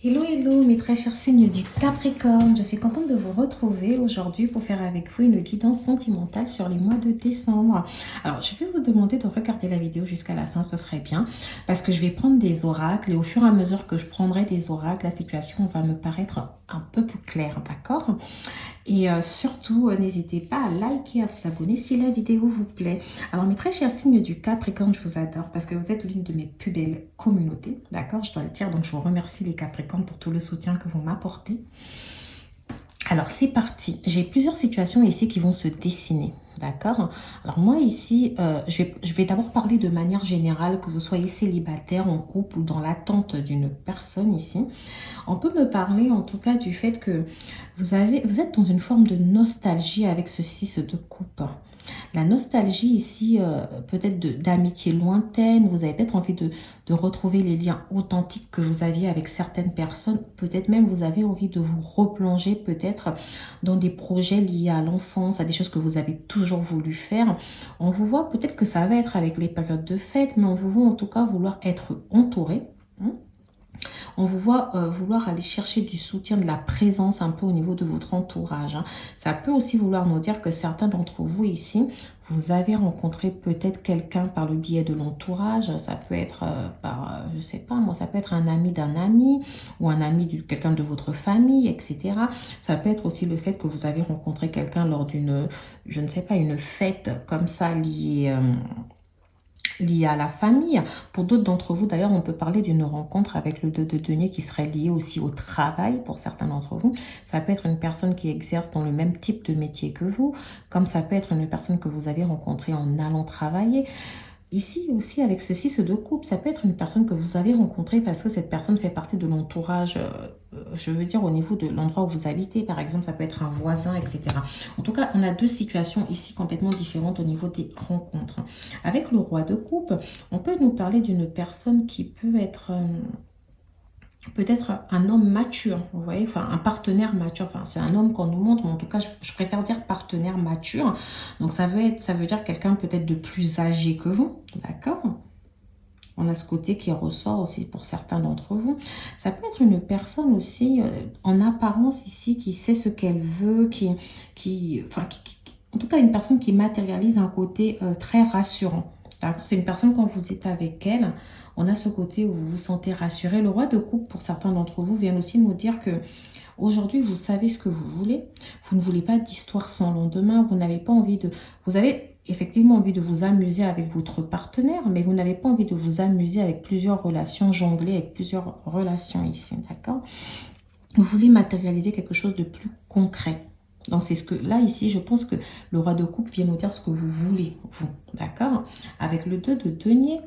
Hello, hello, mes très chers signes du Capricorne. Je suis contente de vous retrouver aujourd'hui pour faire avec vous une guidance sentimentale sur les mois de décembre. Alors, je vais vous demander de regarder la vidéo jusqu'à la fin, ce serait bien, parce que je vais prendre des oracles et au fur et à mesure que je prendrai des oracles, la situation va me paraître un peu plus claire, d'accord? Et surtout, n'hésitez pas à liker, à vous abonner si la vidéo vous plaît. Alors, mes très chers signes du Capricorne, je vous adore parce que vous êtes l'une de mes plus belles communautés. D'accord? Je dois le dire. Donc, je vous remercie les Capricornes pour tout le soutien que vous m'apportez. Alors, c'est parti. J'ai plusieurs situations ici qui vont se dessiner. D'accord? Alors, moi, ici, je vais d'abord parler de manière générale, que vous soyez célibataire, en couple ou dans l'attente d'une personne ici. On peut me parler en tout cas du fait que vous êtes dans une forme de nostalgie avec ce 6 de coupe. La nostalgie ici, peut-être d'amitié lointaine, vous avez peut-être envie de retrouver les liens authentiques que vous aviez avec certaines personnes. Peut-être même vous avez envie de vous replonger peut-être dans des projets liés à l'enfance, à des choses que vous avez toujours voulu faire. On vous voit peut-être que ça va être avec les périodes de fête, mais on vous voit en tout cas vouloir être entouré. On vous voit vouloir aller chercher du soutien, de la présence un peu au niveau de votre entourage. Ça peut aussi vouloir nous dire que certains d'entre vous ici, vous avez rencontré peut-être quelqu'un par le biais de l'entourage. Ça peut être je sais pas moi, ça peut être un ami d'un ami ou un ami de quelqu'un de votre famille, etc. Ça peut être aussi le fait que vous avez rencontré quelqu'un lors d'une, je ne sais pas, une fête comme ça lié à la famille. Pour d'autres d'entre vous, d'ailleurs, on peut parler d'une rencontre avec le 2 de denier qui serait liée aussi au travail pour certains d'entre vous. Ça peut être une personne qui exerce dans le même type de métier que vous, comme ça peut être une personne que vous avez rencontrée en allant travailler. Ici aussi, avec ce 6 de coupe, ça peut être une personne que vous avez rencontrée parce que cette personne fait partie de l'entourage, je veux dire au niveau de l'endroit où vous habitez. Par exemple, ça peut être un voisin, etc. En tout cas, on a deux situations ici complètement différentes au niveau des rencontres. Avec le roi de coupe, on peut nous parler d'une personne qui peut être... peut-être un homme mature, vous voyez, enfin un partenaire mature, enfin c'est un homme qu'on nous montre, mais en tout cas je préfère dire partenaire mature. Donc ça veut dire quelqu'un peut-être de plus âgé que vous, d'accord? On a ce côté qui ressort aussi pour certains d'entre vous. Ça peut être une personne aussi en apparence ici qui sait ce qu'elle veut, en tout cas une personne qui matérialise un côté très rassurant. C'est une personne quand vous êtes avec elle, on a ce côté où vous vous sentez rassuré. Le roi de coupe pour certains d'entre vous vient aussi nous dire que aujourd'hui vous savez ce que vous voulez. Vous ne voulez pas d'histoire sans lendemain. Vous n'avez pas envie de... Vous avez effectivement envie de vous amuser avec votre partenaire, mais vous n'avez pas envie de vous amuser avec plusieurs relations, jongler avec plusieurs relations ici, d'accord? Vous voulez matérialiser quelque chose de plus concret. Donc, c'est ce que, là, ici, je pense que le roi de coupe vient nous dire ce que vous voulez, vous, d'accord? Avec le 2 de denier,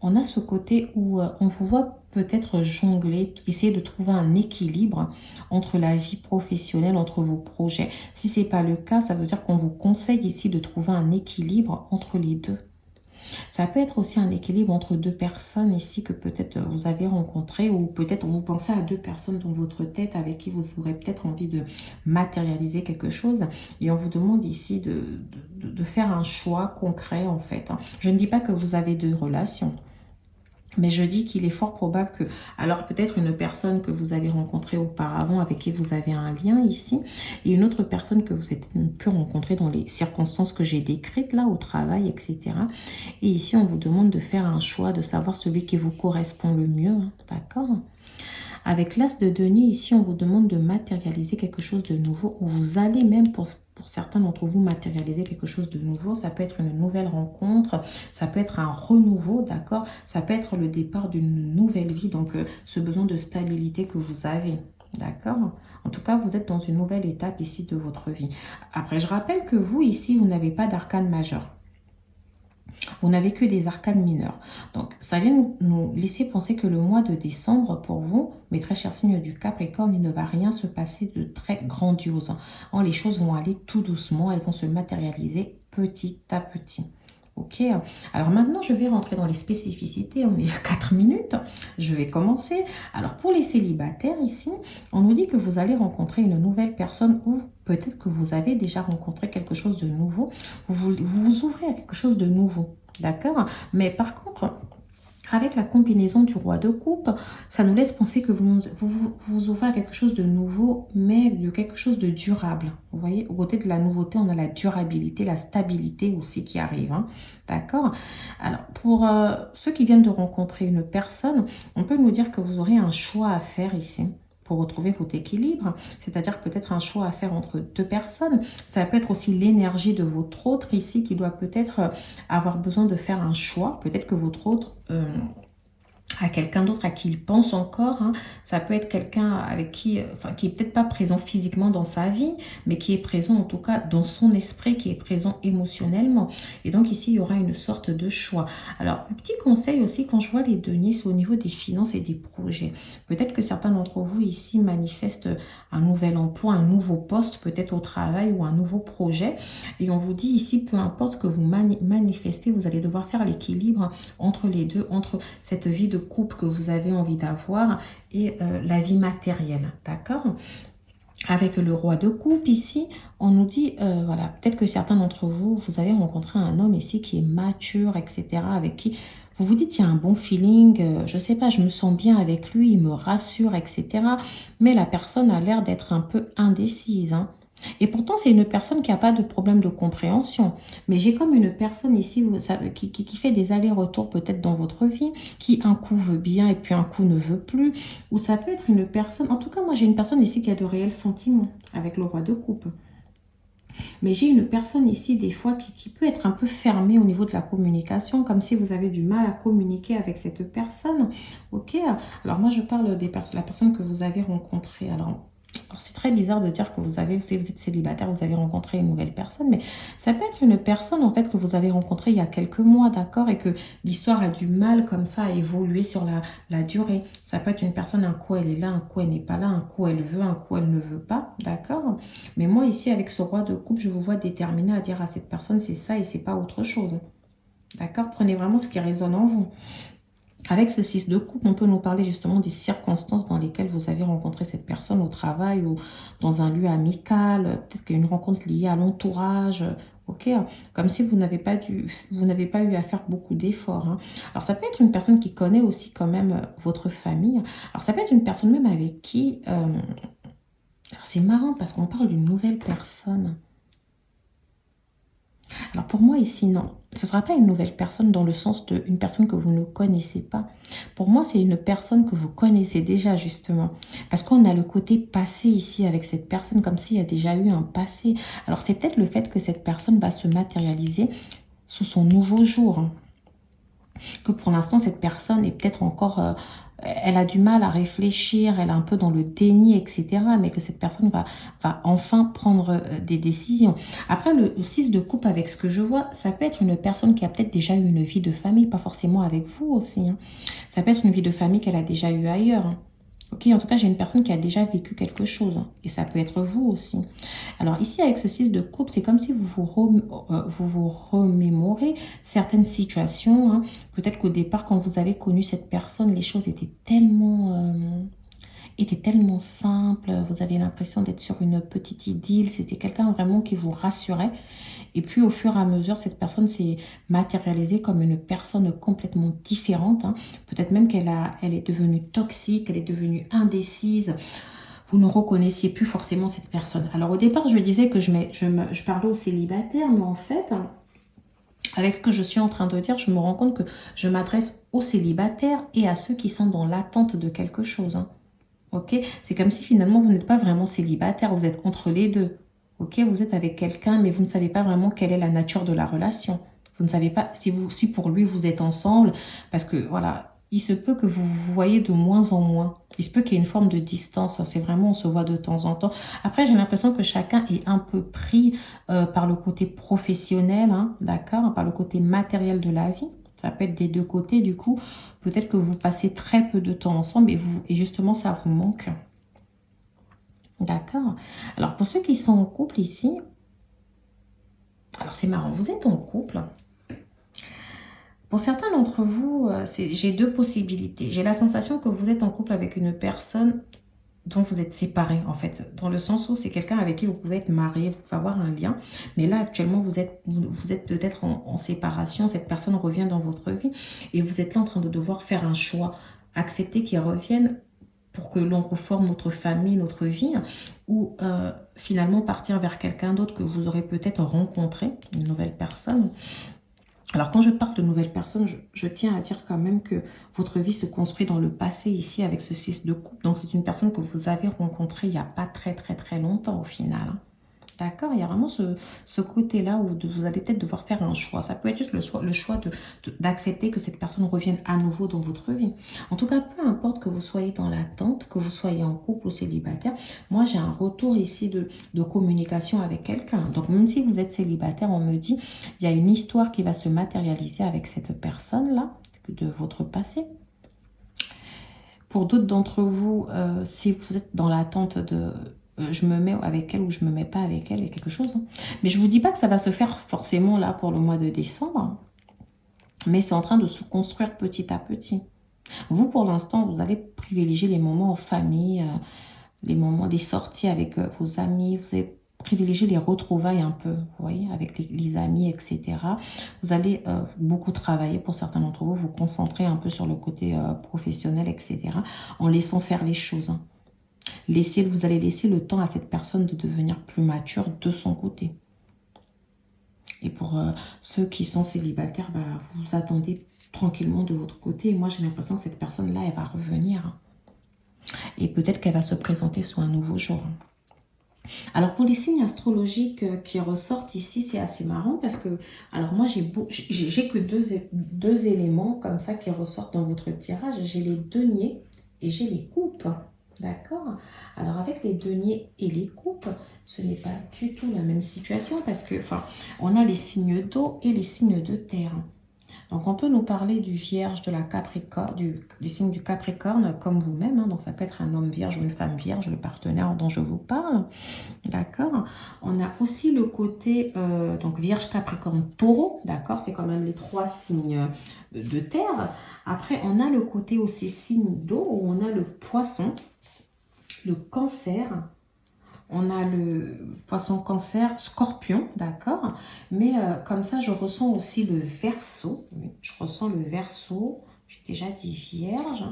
on a ce côté où on vous voit peut-être jongler, essayer de trouver un équilibre entre la vie professionnelle, entre vos projets. Si ce n'est pas le cas, ça veut dire qu'on vous conseille ici de trouver un équilibre entre les deux. Ça peut être aussi un équilibre entre deux personnes ici que peut-être vous avez rencontrées ou peut-être vous pensez à deux personnes dans votre tête avec qui vous aurez peut-être envie de matérialiser quelque chose et on vous demande ici de faire un choix concret en fait. Je ne dis pas que vous avez deux relations. Mais je dis qu'il est fort probable que, alors peut-être une personne que vous avez rencontrée auparavant, avec qui vous avez un lien ici, et une autre personne que vous avez pu rencontrer dans les circonstances que j'ai décrites, là, au travail, etc. Et ici, on vous demande de faire un choix, de savoir celui qui vous correspond le mieux, hein, d'accord? Avec l'as de denier, ici, on vous demande de matérialiser quelque chose de nouveau, ou vous allez même, pour certains d'entre vous, matérialiser quelque chose de nouveau. Ça peut être une nouvelle rencontre, ça peut être un renouveau, d'accord? Ça peut être le départ d'une nouvelle vie, donc ce besoin de stabilité que vous avez, d'accord? En tout cas, vous êtes dans une nouvelle étape ici de votre vie. Après, je rappelle que vous, ici, vous n'avez pas d'arcane majeur. Vous n'avez que des arcanes mineurs. Donc, ça vient nous laisser penser que le mois de décembre, pour vous, mes très chers signes du Capricorne, il ne va rien se passer de très grandiose. Les choses vont aller tout doucement, elles vont se matérialiser petit à petit. Ok, alors maintenant je vais rentrer dans les spécificités, on est à 4 minutes, je vais commencer. Alors pour les célibataires ici, on nous dit que vous allez rencontrer une nouvelle personne ou peut-être que vous avez déjà rencontré quelque chose de nouveau, vous vous ouvrez à quelque chose de nouveau, d'accord? Mais par contre, Avec la combinaison du roi de coupe, ça nous laisse penser que vous ouvrez à quelque chose de nouveau, mais de quelque chose de durable. Vous voyez, au côté de la nouveauté, on a la durabilité, la stabilité aussi qui arrive. Hein. D'accord? Alors, pour ceux qui viennent de rencontrer une personne, on peut nous dire que vous aurez un choix à faire ici pour retrouver votre équilibre, c'est-à-dire peut-être un choix à faire entre deux personnes. Ça peut être aussi l'énergie de votre autre ici qui doit peut-être avoir besoin de faire un choix. Peut-être que votre autre à quelqu'un d'autre à qui il pense encore. Hein. Ça peut être quelqu'un avec qui, enfin, qui est peut-être pas présent physiquement dans sa vie, mais qui est présent en tout cas dans son esprit, qui est présent émotionnellement. Et donc ici, il y aura une sorte de choix. Alors, le petit conseil aussi, quand je vois les deniers, c'est au niveau des finances et des projets. Peut-être que certains d'entre vous ici manifestent un nouvel emploi, un nouveau poste, peut-être au travail ou un nouveau projet. Et on vous dit ici, peu importe ce que vous manifestez, vous allez devoir faire l'équilibre entre les deux, entre cette vie de couple que vous avez envie d'avoir et la vie matérielle, d'accord? Avec le roi de coupe ici, on nous dit, voilà, peut-être que certains d'entre vous, vous avez rencontré un homme ici qui est mature, etc., avec qui vous vous dites, il y a un bon feeling, je sais pas, je me sens bien avec lui, il me rassure, etc. Mais la personne a l'air d'être un peu indécise, hein. Et pourtant, c'est une personne qui n'a pas de problème de compréhension. Mais j'ai comme une personne ici vous savez, qui fait des allers-retours peut-être dans votre vie, qui un coup veut bien et puis un coup ne veut plus. Ou ça peut être une personne, en tout cas, moi j'ai une personne ici qui a de réels sentiments avec le roi de coupe. Mais j'ai une personne ici, des fois, qui peut être un peu fermée au niveau de la communication, comme si vous avez du mal à communiquer avec cette personne. Ok? Alors moi, je parle la personne que vous avez rencontrée. Alors, c'est très bizarre de dire que si vous êtes célibataire, vous avez rencontré une nouvelle personne, mais ça peut être une personne en fait que vous avez rencontrée il y a quelques mois, d'accord, et que l'histoire a du mal comme ça à évoluer sur la durée. Ça peut être une personne, un coup elle est là, un coup elle n'est pas là, un coup elle veut, un coup elle ne veut pas, d'accord. Mais moi ici avec ce roi de coupe, je vous vois déterminé à dire à cette personne c'est ça et c'est pas autre chose, d'accord. Prenez vraiment ce qui résonne en vous. Avec ce 6 de coupe, on peut nous parler justement des circonstances dans lesquelles vous avez rencontré cette personne au travail ou dans un lieu amical, peut-être qu'il y a une rencontre liée à l'entourage, ok, comme si vous n'avez pas eu à faire beaucoup d'efforts. Hein. Alors ça peut être une personne qui connaît aussi quand même votre famille. Alors ça peut être une personne même avec qui, alors c'est marrant parce qu'on parle d'une nouvelle personne. Alors pour moi ici, non. Ce ne sera pas une nouvelle personne dans le sens d'une personne que vous ne connaissez pas. Pour moi, c'est une personne que vous connaissez déjà justement. Parce qu'on a le côté passé ici avec cette personne, comme s'il y a déjà eu un passé. Alors c'est peut-être le fait que cette personne va se matérialiser sous son nouveau jour. Hein. Que pour l'instant, cette personne est peut-être encore... elle a du mal à réfléchir, elle est un peu dans le déni, etc. Mais que cette personne va enfin prendre des décisions. Après, le 6 de coupe, avec ce que je vois, ça peut être une personne qui a peut-être déjà eu une vie de famille, pas forcément avec vous aussi. Hein. Ça peut être une vie de famille qu'elle a déjà eue ailleurs. Hein. Ok, en tout cas, j'ai une personne qui a déjà vécu quelque chose. Hein, et ça peut être vous aussi. Alors ici, avec ce 6 de coupe, c'est comme si vous remémorez certaines situations. Hein. Peut-être qu'au départ, quand vous avez connu cette personne, les choses étaient tellement simples. Vous avez l'impression d'être sur une petite idylle. C'était quelqu'un vraiment qui vous rassurait. Et puis, au fur et à mesure, cette personne s'est matérialisée comme une personne complètement différente. Hein. Peut-être même elle est devenue toxique, elle est devenue indécise. Vous ne reconnaissiez plus forcément cette personne. Alors, au départ, je disais que je parlais aux célibataires, mais en fait, avec ce que je suis en train de dire, je me rends compte que je m'adresse aux célibataires et à ceux qui sont dans l'attente de quelque chose. Hein. Ok, c'est comme si finalement vous n'êtes pas vraiment célibataire, vous êtes entre les deux. Ok, vous êtes avec quelqu'un, mais vous ne savez pas vraiment quelle est la nature de la relation. Vous ne savez pas si pour lui vous êtes ensemble, parce que voilà, il se peut que vous vous voyez de moins en moins. Il se peut qu'il y ait une forme de distance. C'est vraiment, on se voit de temps en temps. Après, j'ai l'impression que chacun est un peu pris par le côté professionnel, hein, d'accord, par le côté matériel de la vie. Ça peut être des deux côtés, du coup. Peut-être que vous passez très peu de temps ensemble et justement, ça vous manque. D'accord. Alors, pour ceux qui sont en couple ici, alors c'est marrant, vous êtes en couple. Pour certains d'entre vous, j'ai deux possibilités. J'ai la sensation que vous êtes en couple avec une personne dont vous êtes séparés, en fait. Dans le sens où c'est quelqu'un avec qui vous pouvez être marié, vous pouvez avoir un lien. Mais là, actuellement, vous êtes peut-être en séparation. Cette personne revient dans votre vie. Et vous êtes là en train de devoir faire un choix. Accepter qu'il revienne pour que l'on reforme notre famille, notre vie. Ou finalement partir vers quelqu'un d'autre que vous aurez peut-être rencontré, une nouvelle personne. Alors, quand je parle de nouvelles personnes, je tiens à dire quand même que votre vie se construit dans le passé ici avec ce 6 de coupe. Donc, c'est une personne que vous avez rencontrée il n'y a pas très longtemps au final, hein. D'accord? Il y a vraiment ce côté-là où vous allez peut-être devoir faire un choix. Ça peut être juste le choix d'accepter que cette personne revienne à nouveau dans votre vie. En tout cas, peu importe que vous soyez dans l'attente, que vous soyez en couple ou célibataire, moi j'ai un retour ici de communication avec quelqu'un. Donc même si vous êtes célibataire, on me dit, il y a une histoire qui va se matérialiser avec cette personne-là, de votre passé. Pour d'autres d'entre vous, si vous êtes dans l'attente de je me mets avec elle ou je me mets pas avec elle, il y a quelque chose, hein. Mais je vous dis pas que ça va se faire forcément là pour le mois de décembre, hein. Mais c'est en train de se construire petit à petit. Vous, pour l'instant, vous allez privilégier les moments en famille, les moments des sorties avec vos amis. Vous allez privilégier les retrouvailles un peu, vous voyez, avec les amis, etc. Vous allez beaucoup travailler pour certains d'entre vous, vous concentrer un peu sur le côté professionnel, etc. En laissant faire les choses, hein. Vous allez laisser le temps à cette personne de devenir plus mature de son côté. Et pour ceux qui sont célibataires, bah, vous attendez tranquillement de votre côté. Et moi, j'ai l'impression que cette personne-là, elle va revenir. Et peut-être qu'elle va se présenter sous un nouveau jour. Alors, pour les signes astrologiques qui ressortent ici, c'est assez marrant parce que, alors moi, j'ai que deux éléments comme ça qui ressortent dans votre tirage. J'ai les deniers et j'ai les coupes. D'accord? Alors, avec les deniers et les coupes, ce n'est pas du tout la même situation parce que, enfin, on a les signes d'eau et les signes de terre. Donc, on peut nous parler du vierge, de la capricorne, du signe du capricorne, comme vous-même, hein. Donc, ça peut être un homme vierge ou une femme vierge, le partenaire dont je vous parle. D'accord? On a aussi le côté, donc vierge, capricorne, taureau. D'accord? C'est quand même les trois signes de terre. Après, on a le côté aussi signe d'eau, où on a le poisson, le cancer, on a le poisson cancer, scorpion, d'accord? Mais comme ça, je ressens aussi le verseau. Oui, je ressens le verseau. J'ai déjà dit vierge.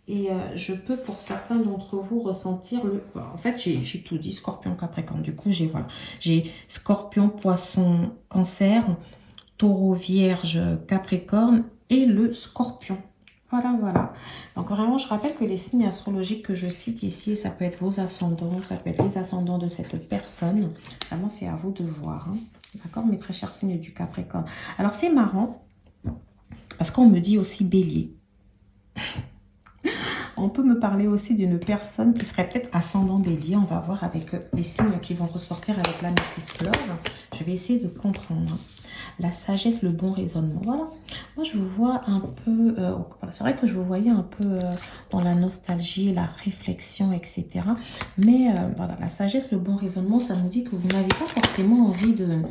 Et je peux, pour certains d'entre vous, ressentir le... En fait, j'ai tout dit, scorpion, capricorne. Du coup, j'ai scorpion, poisson, cancer, taureau, vierge, capricorne et le scorpion. Voilà, voilà. Donc vraiment, je rappelle que les signes astrologiques que je cite ici, ça peut être vos ascendants, ça peut être les ascendants de cette personne. Vraiment, c'est à vous de voir, hein. D'accord, mes très chers signes du Capricorne. Alors, c'est marrant, parce qu'on me dit aussi bélier. On peut me parler aussi d'une personne qui serait peut-être ascendant bélier. On va voir avec les signes qui vont ressortir avec l'améthyste l'or. Je vais essayer de comprendre. La sagesse, le bon raisonnement. Voilà. Moi, je vous vois un peu... c'est vrai que je vous voyais un peu dans la nostalgie, la réflexion, etc. Mais voilà, la sagesse, le bon raisonnement, ça nous dit que vous n'avez pas forcément envie de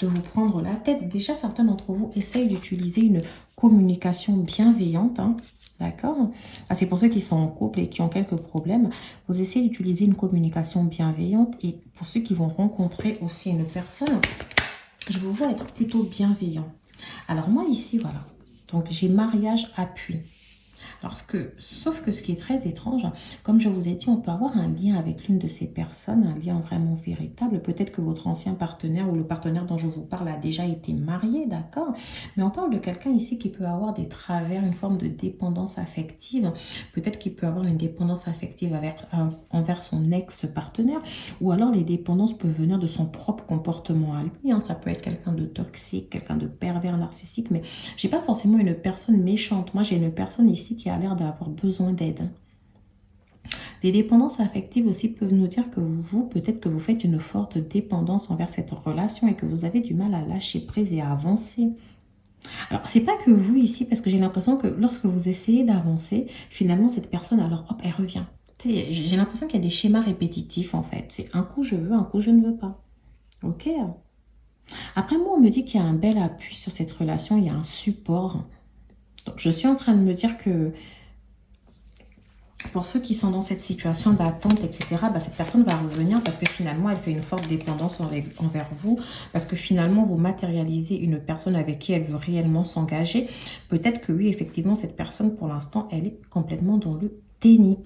vous prendre la tête. Déjà, certains d'entre vous essayent d'utiliser une communication bienveillante, hein. D'accord? Ah, c'est pour ceux qui sont en couple et qui ont quelques problèmes. Vous essayez d'utiliser une communication bienveillante. Et pour ceux qui vont rencontrer aussi une personne, je vous vois être plutôt bienveillant. Alors moi ici, voilà. Donc j'ai mariage, appui. Alors, sauf que ce qui est très étrange, comme je vous ai dit, on peut avoir un lien avec l'une de ces personnes, un lien vraiment véritable. Peut-être que votre ancien partenaire ou le partenaire dont je vous parle a déjà été marié, d'accord? Mais on parle de quelqu'un ici qui peut avoir des travers, une forme de dépendance affective. Peut-être qu'il peut avoir une dépendance affective envers son ex-partenaire, ou alors les dépendances peuvent venir de son propre comportement à lui, hein. Ça peut être quelqu'un de toxique, quelqu'un de pervers narcissique, mais j'ai pas forcément une personne méchante. Moi, j'ai une personne ici qui a l'air d'avoir besoin d'aide. Les dépendances affectives aussi peuvent nous dire que peut-être que vous faites une forte dépendance envers cette relation et que vous avez du mal à lâcher prise et à avancer. Alors, c'est pas que vous ici, parce que j'ai l'impression que lorsque vous essayez d'avancer, finalement, cette personne, alors hop, elle revient. J'ai l'impression qu'il y a des schémas répétitifs, en fait. C'est un coup je veux, un coup je ne veux pas. Ok? Après, moi, on me dit qu'il y a un bel appui sur cette relation, il y a un support. Donc, je suis en train de me dire que Pour ceux qui sont dans cette situation d'attente, etc., bah, cette personne va revenir parce que finalement, elle fait une forte dépendance envers vous. Parce que finalement, vous matérialisez une personne avec qui elle veut réellement s'engager. Peut-être que oui, effectivement, cette personne, pour l'instant, elle est complètement dans le déni.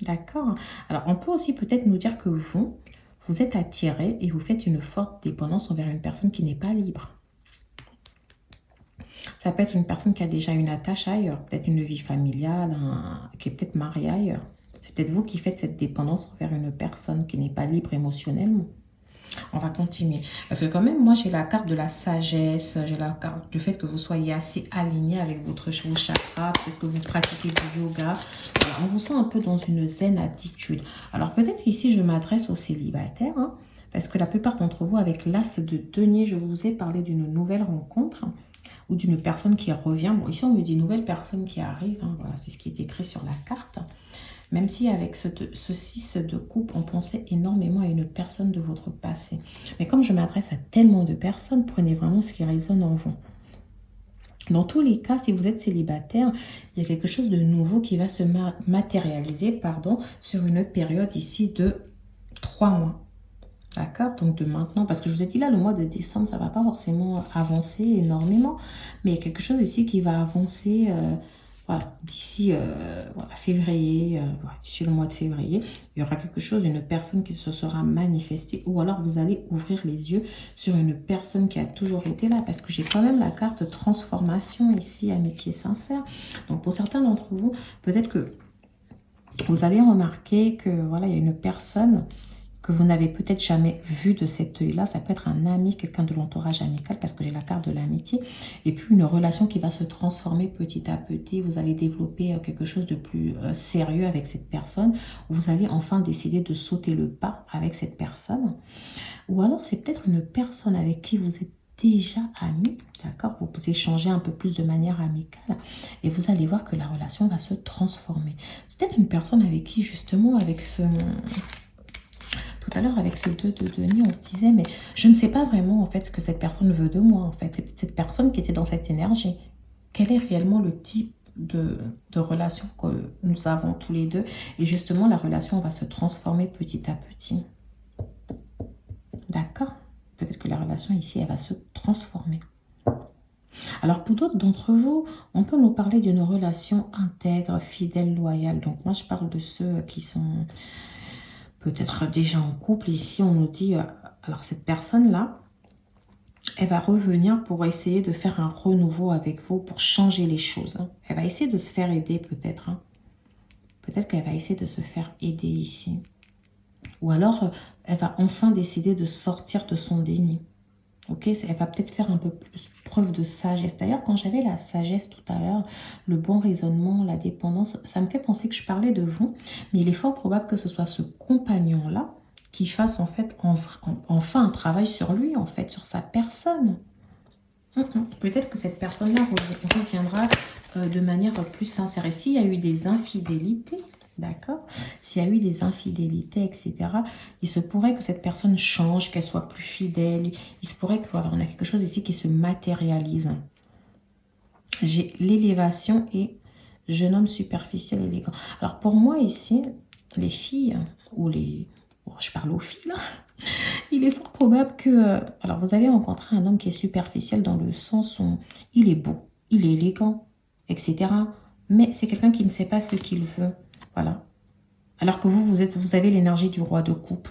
D'accord? Alors, on peut aussi peut-être nous dire que vous êtes attiré et vous faites une forte dépendance envers une personne qui n'est pas libre. Ça peut être une personne qui a déjà une attache ailleurs, peut-être une vie familiale, qui est peut-être mariée ailleurs. C'est peut-être vous qui faites cette dépendance envers une personne qui n'est pas libre émotionnellement. On va continuer. Parce que quand même, moi, j'ai la carte de la sagesse, j'ai la carte du fait que vous soyez assez aligné avec vos chakras, peut-être que vous pratiquez du yoga. Voilà, on vous sent un peu dans une zen attitude. Alors peut-être ici, je m'adresse aux célibataires, hein, parce que la plupart d'entre vous, avec l'as de denier, je vous ai parlé d'une nouvelle rencontre ou d'une personne qui revient. Bon, ici, on me dit nouvelle personne qui arrive. Hein, voilà, c'est ce qui est écrit sur la carte. Même si avec ce 6 de coupe, on pensait énormément à une personne de votre passé. Mais comme je m'adresse à tellement de personnes, prenez vraiment ce qui résonne en vous. Dans tous les cas, si vous êtes célibataire, il y a quelque chose de nouveau qui va se matérialiser sur une période ici de 3 mois. D'accord? Donc de maintenant, parce que je vous ai dit là, le mois de décembre, ça ne va pas forcément avancer énormément, mais il y a quelque chose ici qui va avancer voilà, d'ici voilà, février, voilà, d'ici le mois de février, il y aura quelque chose, une personne qui se sera manifestée, ou alors vous allez ouvrir les yeux sur une personne qui a toujours été là, parce que j'ai quand même la carte transformation ici, amitié sincère. Donc pour certains d'entre vous, peut-être que vous allez remarquer que voilà, il y a une personne que vous n'avez peut-être jamais vu de cet œil-là. Ça peut être un ami, quelqu'un de l'entourage amical, parce que j'ai la carte de l'amitié. Et puis une relation qui va se transformer petit à petit. Vous allez développer quelque chose de plus sérieux avec cette personne. Vous allez enfin décider de sauter le pas avec cette personne. Ou alors c'est peut-être une personne avec qui vous êtes déjà ami, d'accord? Vous échangez un peu plus de manière amicale et vous allez voir que la relation va se transformer. C'est peut-être une personne avec qui justement, avec ce... Tout à l'heure, avec ce 2 de denier, on se disait, mais je ne sais pas vraiment en fait ce que cette personne veut de moi. En fait, c'est cette personne qui était dans cette énergie. Quel est réellement le type de relation que nous avons tous les deux? Et justement, la relation va se transformer petit à petit. D'accord? Peut-être que la relation ici, elle va se transformer. Alors, pour d'autres d'entre vous, on peut nous parler d'une relation intègre, fidèle, loyale. Donc, moi, je parle de ceux qui sont peut-être déjà en couple. Ici, on nous dit, alors cette personne-là, elle va revenir pour essayer de faire un renouveau avec vous, pour changer les choses. Hein. Elle va essayer de se faire aider peut-être. Hein. Peut-être qu'elle va essayer de se faire aider ici. Ou alors, elle va enfin décider de sortir de son déni. Ok, elle va peut-être faire un peu plus preuve de sagesse. D'ailleurs, quand j'avais la sagesse tout à l'heure, le bon raisonnement, la dépendance, ça me fait penser que je parlais de vous, mais il est fort probable que ce soit ce compagnon-là qui fasse en fait enfin un travail sur lui, en fait, sur sa personne. Peut-être que cette personne-là reviendra de manière plus sincère. Et s'il y a eu des infidélités, d'accord? S'il y a eu des infidélités, etc., il se pourrait que cette personne change, qu'elle soit plus fidèle. Il se pourrait que, voilà, on a quelque chose ici qui se matérialise. J'ai l'élévation et jeune homme superficiel élégant. Alors pour moi ici, les filles, ou les... Bon, je parle aux filles là. Il est fort probable que... alors, vous allez rencontrer un homme qui est superficiel dans le sens où il est beau, il est élégant, etc. Mais c'est quelqu'un qui ne sait pas ce qu'il veut. Voilà. Alors que vous avez l'énergie du roi de coupe.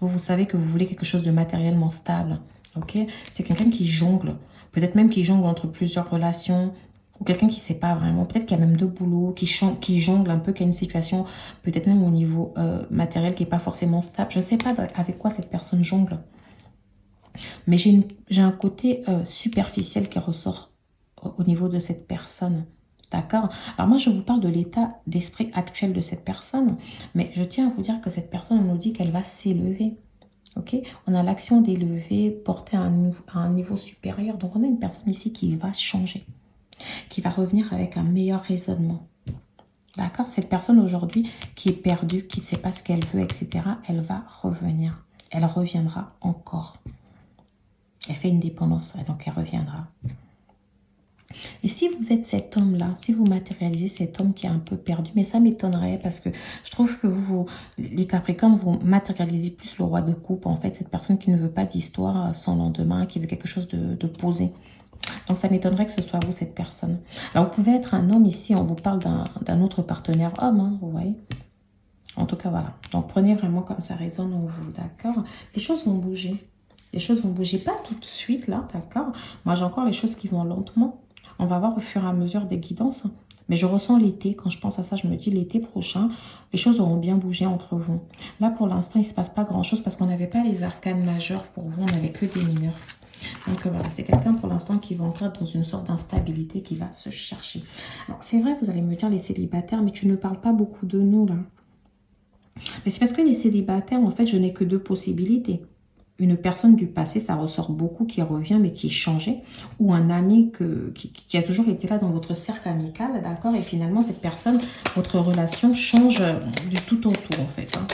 Vous savez que vous voulez quelque chose de matériellement stable. Ok? C'est quelqu'un qui jongle. Peut-être même qui jongle entre plusieurs relations. Ou quelqu'un qui ne sait pas vraiment. Peut-être qu'il y a même deux boulots. Qui jongle un peu, qui a une situation peut-être même au niveau matériel qui n'est pas forcément stable. Je ne sais pas avec quoi cette personne jongle. Mais j'ai un côté superficiel qui ressort au niveau de cette personne. D'accord? Alors moi, je vous parle de l'état d'esprit actuel de cette personne. Mais je tiens à vous dire que cette personne, on nous dit qu'elle va s'élever. Ok? On a l'action d'élever, porter à un niveau supérieur. Donc on a une personne ici qui va changer. Qui va revenir avec un meilleur raisonnement. D'accord? Cette personne aujourd'hui qui est perdue, qui ne sait pas ce qu'elle veut, etc. Elle va revenir. Elle reviendra encore. Elle fait une dépendance, donc elle reviendra. Et si vous êtes cet homme-là, si vous matérialisez cet homme qui est un peu perdu, mais ça m'étonnerait parce que je trouve que les Capricornes, vous matérialisez plus le roi de coupe, en fait, cette personne qui ne veut pas d'histoire sans lendemain, qui veut quelque chose de posé. Donc, ça m'étonnerait que ce soit vous, cette personne. Alors, vous pouvez être un homme ici, on vous parle d'un autre partenaire homme, hein, vous voyez. En tout cas, voilà. Donc, prenez vraiment comme ça résonne en vous, d'accord? Les choses vont bouger. Les choses vont bouger, pas tout de suite, là, d'accord? Moi, j'ai encore les choses qui vont lentement. On va voir au fur et à mesure des guidances. Mais je ressens l'été. Quand je pense à ça, je me dis l'été prochain, les choses auront bien bougé entre vous. Là, pour l'instant, il ne se passe pas grand-chose parce qu'on n'avait pas les arcanes majeurs pour vous. On n'avait que des mineurs. Donc voilà, c'est quelqu'un pour l'instant qui va entrer dans une sorte d'instabilité, qui va se chercher. Alors, c'est vrai, vous allez me dire les célibataires, mais tu ne parles pas beaucoup de nous, là. Mais c'est parce que les célibataires, en fait, je n'ai que deux possibilités. Une personne du passé, ça ressort beaucoup, qui revient, mais qui est changé. Ou un ami qui a toujours été là dans votre cercle amical, d'accord? Et finalement, cette personne, votre relation change du tout au tout, en fait. Hein.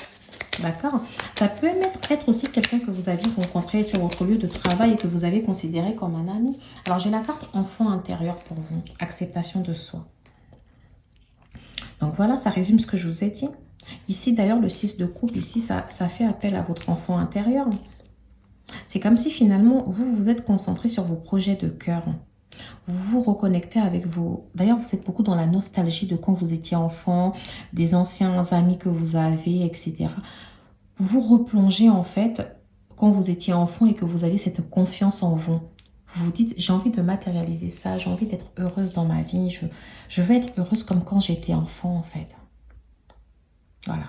D'accord? Ça peut être aussi quelqu'un que vous aviez rencontré sur votre lieu de travail et que vous avez considéré comme un ami. Alors, j'ai la carte enfant intérieur pour vous. Acceptation de soi. Donc, voilà, ça résume ce que je vous ai dit. Ici, d'ailleurs, le 6 de coupe, ici, ça fait appel à votre enfant intérieur. C'est comme si, finalement, vous vous êtes concentré sur vos projets de cœur. Vous vous reconnectez avec vos... D'ailleurs, vous êtes beaucoup dans la nostalgie de quand vous étiez enfant, des anciens amis que vous avez, etc. Vous replongez en fait quand vous étiez enfant et que vous avez cette confiance en vous. Vous vous dites, j'ai envie de matérialiser ça, j'ai envie d'être heureuse dans ma vie, je veux être heureuse comme quand j'étais enfant en fait. Voilà.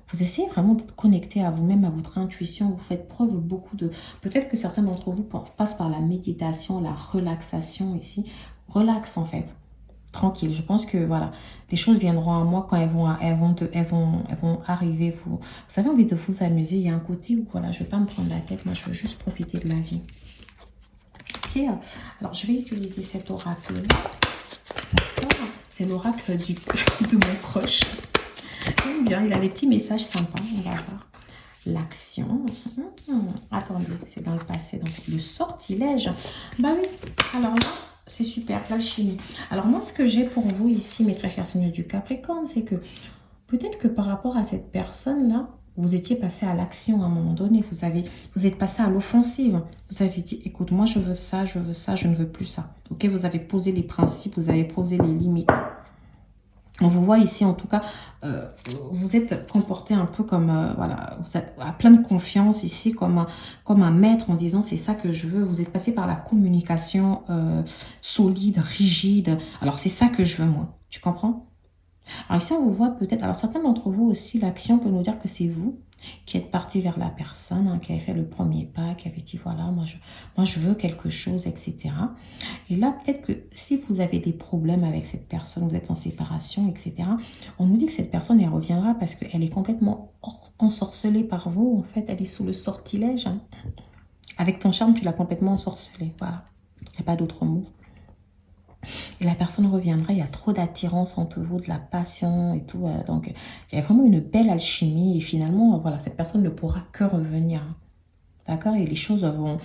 Vous essayez vraiment d'être connecté à vous-même, à votre intuition, vous faites preuve beaucoup de... Peut-être que certains d'entre vous passent par la méditation, la relaxation ici. Relax en fait. Tranquille. Je pense que voilà, les choses viendront à moi quand elles vont arriver. Vous avez envie de vous amuser. Il y a un côté où voilà, je ne vais pas me prendre la tête. Moi, je veux juste profiter de la vie. Ok. Alors, je vais utiliser cet oracle-là. C'est l'oracle de mon crush. J'aime bien. Il a des petits messages sympas. On va voir. L'action. Attendez, c'est dans le passé. Donc, le sortilège. Bah oui. Alors là. C'est super, l'alchimie. Alors moi, ce que j'ai pour vous ici, mes très chers signes du Capricorne, c'est que peut-être que par rapport à cette personne-là, vous étiez passé à l'action à un moment donné. Vous êtes passé à l'offensive. Vous avez dit, écoute, moi je veux ça, je ne veux plus ça. Ok, vous avez posé les principes, vous avez posé les limites. On vous voit ici, en tout cas, vous êtes comporté un peu comme, voilà, vous êtes à plein de confiance ici, comme un maître en disant c'est ça que je veux. Vous êtes passé par la communication solide, rigide. Alors, c'est ça que je veux, moi. Tu comprends? Alors ici, on vous voit peut-être, alors certains d'entre vous aussi, l'action peut nous dire que c'est vous qui êtes parti vers la personne, hein, qui avait fait le premier pas, qui avait dit, voilà, moi je veux quelque chose, etc. Et là, peut-être que si vous avez des problèmes avec cette personne, vous êtes en séparation, etc., on nous dit que cette personne, elle reviendra parce qu'elle est complètement ensorcelée par vous, en fait, elle est sous le sortilège. Hein. Avec ton charme, tu l'as complètement ensorcelée, voilà. Il n'y a pas d'autre mot. Et la personne reviendra, il y a trop d'attirance entre vous, de la passion et tout. Donc, il y a vraiment une belle alchimie. Et finalement, voilà, cette personne ne pourra que revenir. Hein. D'accord? Et les choses vont...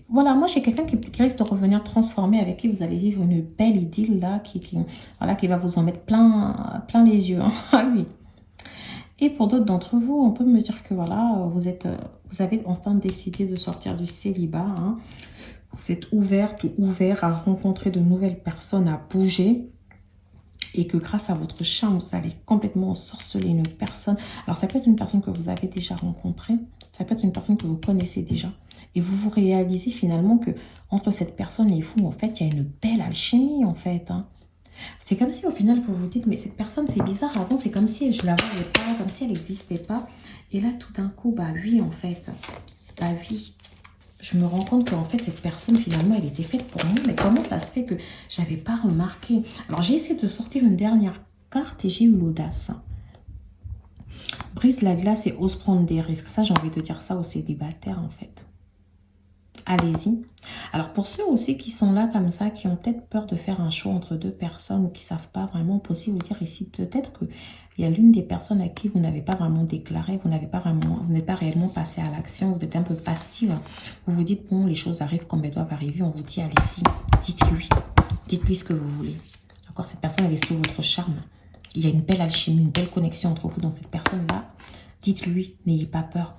Voilà, moi, j'ai quelqu'un qui risque de revenir transformé, avec qui vous allez vivre une belle idylle, là, voilà, qui va vous en mettre plein les yeux. Hein. Ah oui. Et pour d'autres d'entre vous, on peut me dire que, voilà, vous avez enfin décidé de sortir du célibat, hein. Vous êtes ouverte ou ouvert à rencontrer de nouvelles personnes, à bouger. Et que grâce à votre charme, vous allez complètement ensorceler une personne. Alors, ça peut être une personne que vous avez déjà rencontrée. Ça peut être une personne que vous connaissez déjà. Et vous vous réalisez finalement que entre cette personne et vous, en fait, il y a une belle alchimie, en fait. Hein. C'est comme si au final, vous vous dites, mais cette personne, c'est bizarre. Avant, c'est comme si je ne la voyais pas, comme si elle n'existait pas. Et là, tout d'un coup, bah oui, en fait. Bah oui. Je me rends compte qu'en fait, cette personne, finalement, elle était faite pour moi. Mais comment ça se fait que je n'avais pas remarqué? Alors, j'ai essayé de sortir une dernière carte et j'ai eu l'audace. Brise la glace et ose prendre des risques. Ça, j'ai envie de dire ça aux célibataires, en fait. Allez-y. Alors, pour ceux aussi qui sont là comme ça, qui ont peut-être peur de faire un choix entre deux personnes ou qui ne savent pas vraiment, on peut aussi vous dire ici, peut-être qu'il y a l'une des personnes à qui vous n'avez pas vraiment déclaré, vous n'êtes pas réellement passé à l'action, vous êtes un peu passive. Vous vous dites, bon, les choses arrivent comme elles doivent arriver, on vous dit, allez-y, dites-lui. Dites-lui ce que vous voulez. D'accord? Cette personne, elle est sous votre charme. Il y a une belle alchimie, une belle connexion entre vous dans cette personne-là. Dites-lui, n'ayez pas peur.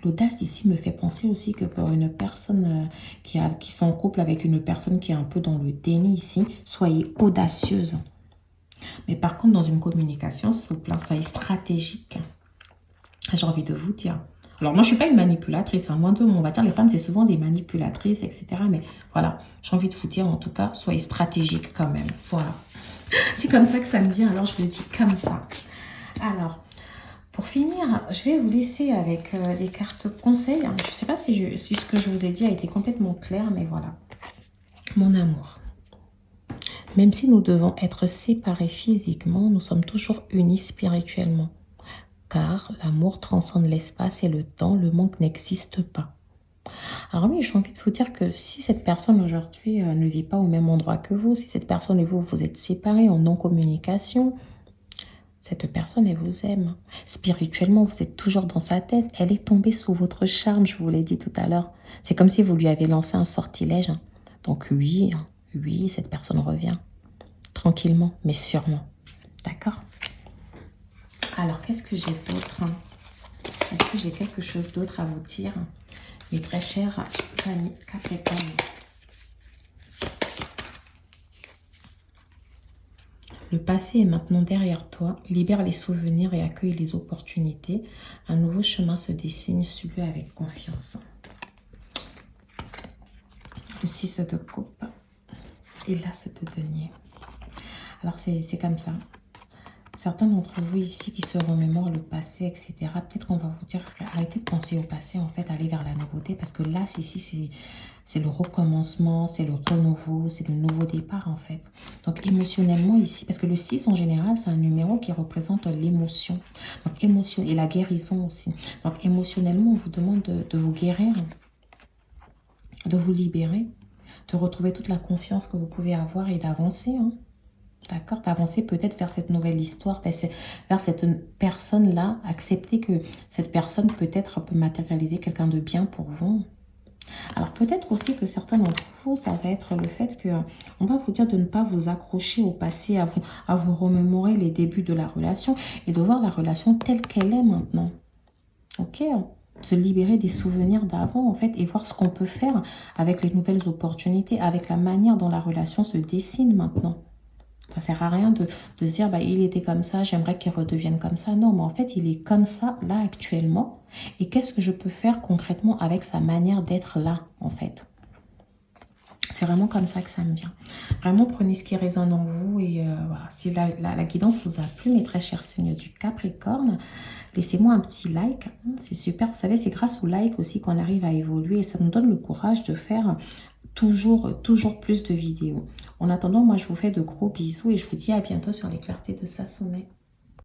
L'audace ici me fait penser aussi que pour une personne qui sont en couple avec une personne qui est un peu dans le déni ici, soyez audacieuse. Mais par contre, dans une communication souple, soyez stratégique. J'ai envie de vous dire. Alors, moi, je ne suis pas une manipulatrice. Moi, on va dire, les femmes, c'est souvent des manipulatrices, etc. Mais voilà, j'ai envie de vous dire, en tout cas, soyez stratégique quand même. Voilà. C'est comme ça que ça me vient, alors je le dis comme ça. Alors, pour finir, je vais vous laisser avec des cartes conseils. Je ne sais pas si ce que je vous ai dit a été complètement clair, mais voilà. Mon amour. Même si nous devons être séparés physiquement, nous sommes toujours unis spirituellement. Car l'amour transcende l'espace et le temps, le manque n'existe pas. Alors oui, j'ai envie de vous dire que si cette personne aujourd'hui ne vit pas au même endroit que vous, si cette personne et vous, vous êtes séparés en non-communication, cette personne, elle vous aime. Spirituellement, vous êtes toujours dans sa tête. Elle est tombée sous votre charme, je vous l'ai dit tout à l'heure. C'est comme si vous lui avez lancé un sortilège. Donc oui, oui, cette personne revient. Tranquillement, mais sûrement. D'accord? Alors, qu'est-ce que j'ai d'autre? Est-ce que j'ai quelque chose d'autre à vous dire, mes très chers amis Capricorne? Le passé est maintenant derrière toi. Libère les souvenirs et accueille les opportunités. Un nouveau chemin se dessine, suis-le avec confiance. Le 6 de coupe et l'as de denier. Alors, c'est comme ça. Certains d'entre vous ici qui se remémorent le passé, etc. Peut-être qu'on va vous dire, arrêtez de penser au passé, en fait, allez vers la nouveauté. Parce que là, ici, c'est le recommencement, c'est le renouveau, c'est le nouveau départ, en fait. Donc, émotionnellement, ici, parce que le 6, en général, c'est un numéro qui représente l'émotion. Donc, émotion et la guérison aussi. Donc, émotionnellement, on vous demande de vous guérir, de vous libérer, de retrouver toute la confiance que vous pouvez avoir et d'avancer, hein. D'accord, d'avancer peut-être vers cette nouvelle histoire, vers cette personne-là. Accepter que cette personne peut-être peut matérialiser quelqu'un de bien pour vous. Alors peut-être aussi que certains d'entre vous, ça va être le fait que on va vous dire de ne pas vous accrocher au passé, à vous remémorer les débuts de la relation et de voir la relation telle qu'elle est maintenant. Ok, se libérer des souvenirs d'avant en fait et voir ce qu'on peut faire avec les nouvelles opportunités, avec la manière dont la relation se dessine maintenant. Ça sert à rien de se dire, bah, il était comme ça, j'aimerais qu'il redevienne comme ça. Non, mais en fait, il est comme ça, là, actuellement. Et qu'est-ce que je peux faire concrètement avec sa manière d'être là, en fait? C'est vraiment comme ça que ça me vient. Vraiment, prenez ce qui résonne en vous. Et voilà, si la guidance vous a plu, mes très chers signes du Capricorne, laissez-moi un petit like. C'est super. Vous savez, c'est grâce au like aussi qu'on arrive à évoluer. Et ça nous donne le courage de faire toujours plus de vidéos. En attendant, moi, je vous fais de gros bisous et je vous dis à bientôt sur les clartés de Sassonet.